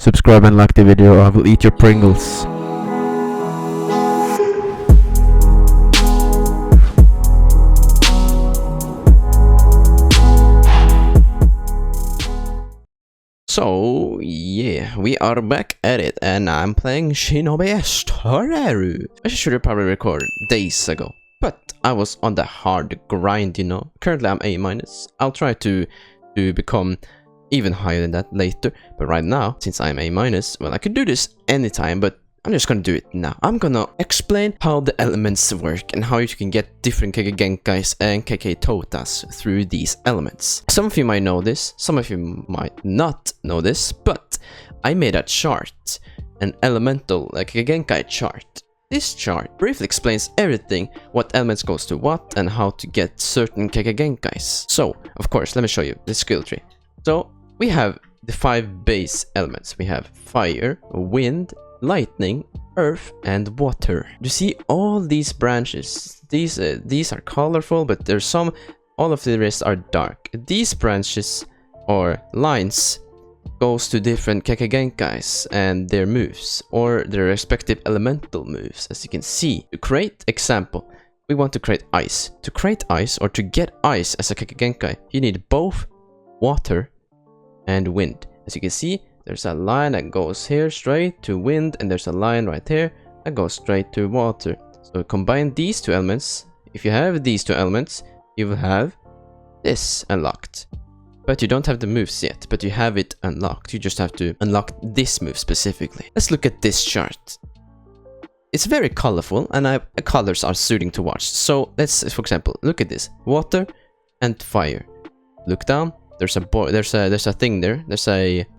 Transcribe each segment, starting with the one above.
Subscribe and like the video or I will eat your Pringles. So, yeah, we are back at it, and I'm playing Shinobi Toreru. I should have probably recorded days ago, but I was on the hard grind, you know. Currently I'm A-. I'll try to become even higher than that later, but right now, since I'm A-, well, I could do this anytime, but I'm just gonna do it now. I'm gonna explain how the elements work and how you can get different Kekkei Genkais and Kekkei Totas through these elements. Some of you might know this, some of you might not know this, but I made a chart, an elemental Kekkei Genkai chart. This chart briefly explains everything, what elements goes to what, and how to get certain Kekkei Genkais. So, of course, let me show you the skill tree. So, we have the 5 base elements. We have fire, wind, lightning, earth, and water. You see all these branches. These are colorful, but there's some. All of the rest are dark. These branches or lines goes to different Kekkei Genkais and their moves, or their respective elemental moves. As you can see, to create example, we want to create ice. To create ice or to get ice as a Kekkei Genkai, you need both water and wind. As you can see, there's a line that goes here straight to wind, and there's a line right here that goes straight to water. So combine these two elements. If you have these two elements, you will have this unlocked. But you don't have the moves yet, but you have it unlocked. You just have to unlock this move specifically. Let's look at this chart. It's very colorful, and the colors are suiting to watch. So let's, for example, look at this. Water and fire. Look down. There's a thing there.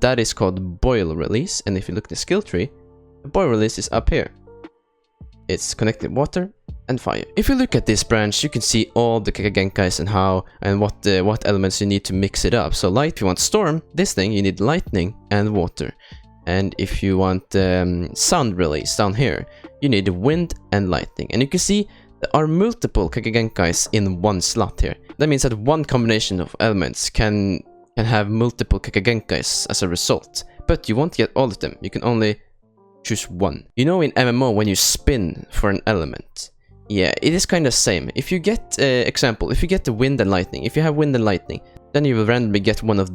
That is called boil release, and if you look at the skill tree, the boil release is up here. It's connected water and fire. If you look at this branch, you can see all the Kekkei Genkais and what elements you need to mix it up. So light, if you want storm, this thing you need lightning and water, and if you want sound release down here, you need wind and lightning. And you can see there are multiple Kekkei Genkais in one slot here. That means that one combination of elements can have multiple Kekkei Genkais as a result. But you won't get all of them. You can only choose one. You know, in MMO, when you spin for an element, yeah, it is kind of same. If you get, example, if you get the wind and lightning, if you have wind and lightning, then you will randomly get one of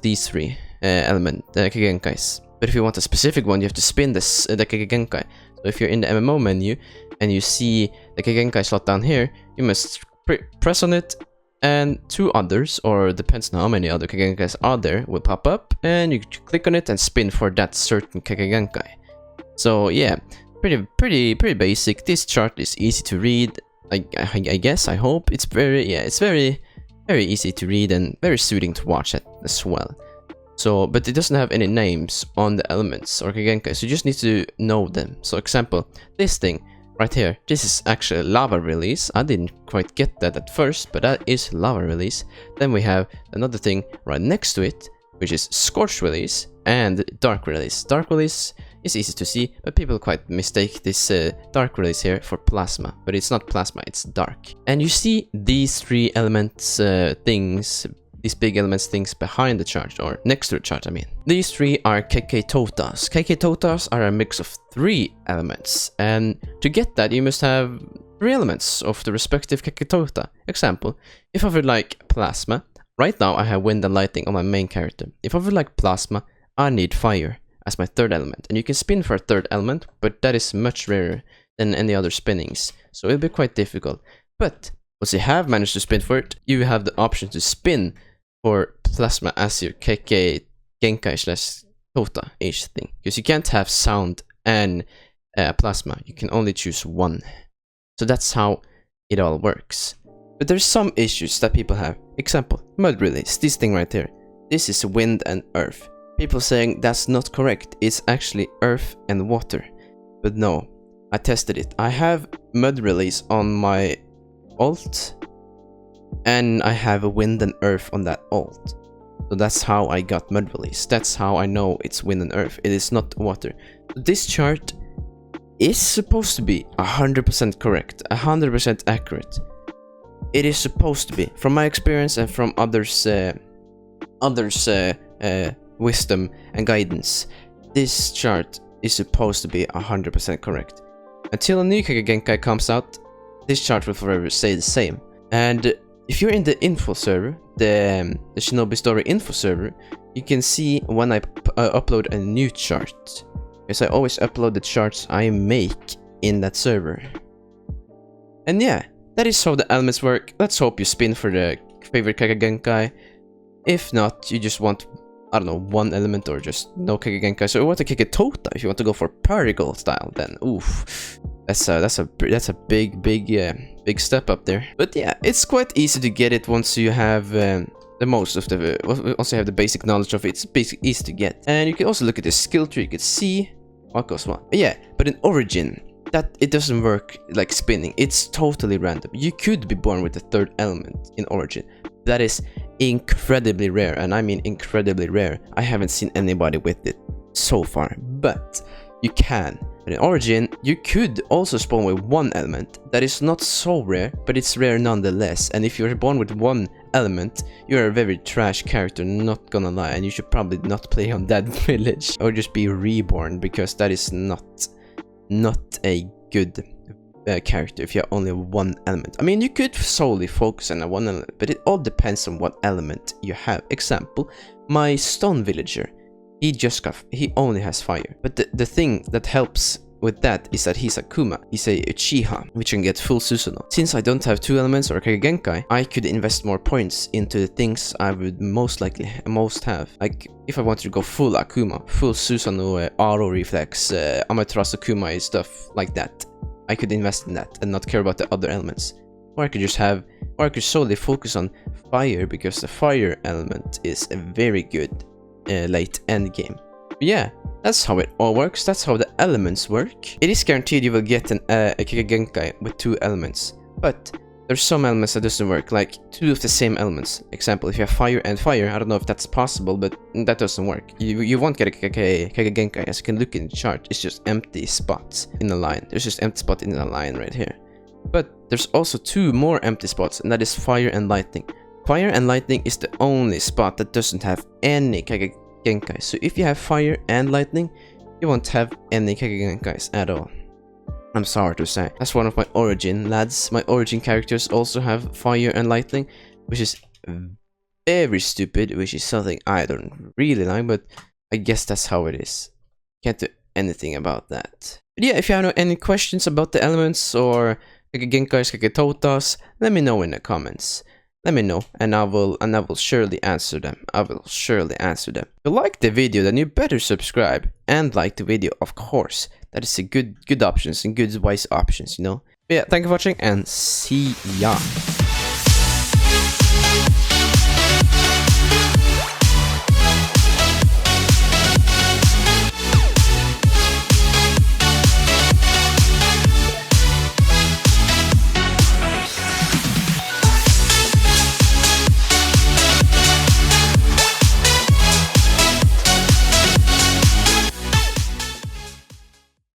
these three Kekkei Genkais. But if you want a specific one, you have to spin this the Kekkei Genkai. So if you're in the MMO menu and you see the Kekkei Genkai slot down here, you must press on it, and 2 others, or depends on how many other Kekkei Genkais are there, will pop up, and you click on it and spin for that certain Kekkei Genkai. So yeah, pretty basic. This chart is easy to read. I guess, I hope. It's very easy to read and very soothing to watch it as well. So, but it doesn't have any names on the elements or Kekkei Genkai, so you just need to know them. So example, this thing right here, this is actually lava release. I didn't quite get that at first, but that is lava release. Then we have another thing right next to it, which is scorch release and dark release. Dark release is easy to see, but people quite mistake this dark release here for plasma, but it's not plasma, it's dark. And you see these 3 elements things, these big elements things behind the chart, or next to the chart, I mean. These 3 are Kekkei Totas. Kekkei Totas are a mix of 3 elements, and to get that you must have 3 elements of the respective Kekkei Tota. Example, if I would like plasma, right now I have wind and lightning on my main character. If I would like plasma, I need fire as my 3rd element. And you can spin for a 3rd element, but that is much rarer than any other spinnings, so it'll be quite difficult. But once you have managed to spin for it, you have the option to spin for plasma as your Kekkei Genkai / Tota-ish thing. Because you can't have sound and plasma. You can only choose one. So that's how it all works. But there's some issues that people have. Example, mud release. This thing right here. This is wind and earth. People saying that's not correct. It's actually earth and water. But no, I tested it. I have mud release on my alt, and I have a wind and earth on that alt. So that's how I got mud release. That's how I know it's wind and earth. It is not water. This chart is supposed to be 100% correct, 100% accurate. It is supposed to be, from my experience and from others wisdom, and guidance. This chart is supposed to be 100% correct. Until a new Kekkei Genkai comes out, this chart will forever stay the same. And if you're in the info server, the Shinobi story info server, you can see when I upload a new chart. Because I always upload the charts I make in that server. And yeah, that is how the elements work. Let's hope you spin for the favorite Kekkei Genkai. If not, you just want, I don't know, one element or just no Kekkei Genkai. So you want to Kekkei Tota if you want to go for Perigal style, then oof. That's a big step up there. But yeah, it's quite easy to get it once you have the most of the once you have the basic knowledge of it. It's basically easy to get. And you can also look at the skill tree. You can see what goes what. But yeah, but in Origin, that it doesn't work like spinning. It's totally random. You could be born with the third element in Origin. That is incredibly rare, and I mean incredibly rare. I haven't seen anybody with it so far, but you can. But in Origin, you could also spawn with one element. That is not so rare, but it's rare nonetheless. And if you're born with one element, you're a very trash character, not gonna lie. And you should probably not play on that village, or just be reborn, because that is not a good character if you have only one element. I mean, you could solely focus on one element, but it all depends on what element you have. Example, my stone villager. He only has fire. But the thing that helps with that is that he's a Kuma. He's a Uchiha, which can get full Susanoo. Since I don't have two elements or Kekkei Genkai, I could invest more points into the things I would most have. Like, if I wanted to go full Akuma, full Susanoo, Aro Reflex, Amaterasu Kuma stuff like that, I could invest in that and not care about the other elements. Or I could solely focus on fire, because the fire element is a very good late end game. But yeah, that's how it all works. That's how the elements work. It is guaranteed you will get a Kekkei Genkai with two elements, but there's some elements that doesn't work, like two of the same elements. Example, if you have fire and fire, I don't know if that's possible, but that doesn't work. You won't get a Kekkei Genkai. As you can look in the chart, it's just empty spots in a line. There's just empty spot in a line right here. But there's also two more empty spots, and that is fire and lightning. Fire and lightning is the only spot that doesn't have any Kekkei Genkai. So if you have fire and lightning, you won't have any Kekkei Genkais at all. I'm sorry to say. That's one of my Origin lads. My Origin characters also have fire and lightning, which is very stupid, which is something I don't really like, but I guess that's how it is. Can't do anything about that. But yeah, if you have any questions about the elements or Kekkei Genkais, Kekkei Totas, let me know in the comments. Let me know, and I will surely answer them. I will surely answer them. If you like the video, then you better subscribe and like the video, of course. That is a good options and good wise options, you know. But yeah, thank you for watching, and see ya.